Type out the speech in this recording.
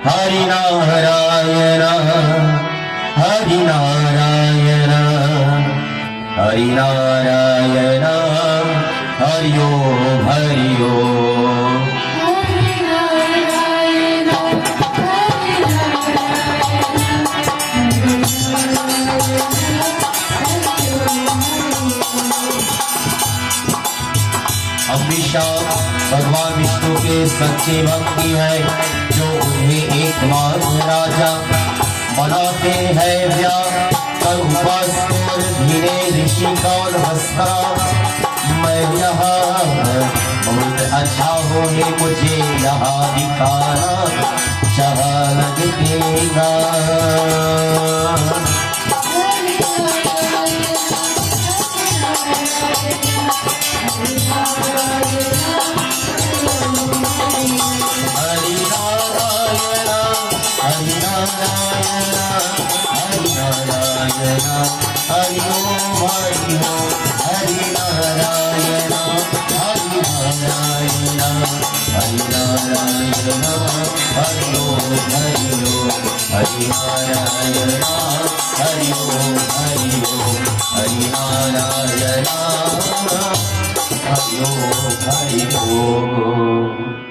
हरि नारायण हरि नारायण हरि नारायण हरि ओम हरि ओम। हमेशा भगवान विष्णु के सच्चे भक्ति है जो उन्हें एकमात्र राजा बनाते हैं धीरे ऋषि कौन हंसता मैं यहाँ बहुत अच्छा हो मुझे यहाँ दिखाना चाह लगेगा। हरि ओम हरि ओम हरि नारायण हरि नारायण हरि नारायण हरि ओम हरि ओम हरि नारायण हरि ओम हरि ओम हरि नारायण हरि ओम हरि ओम।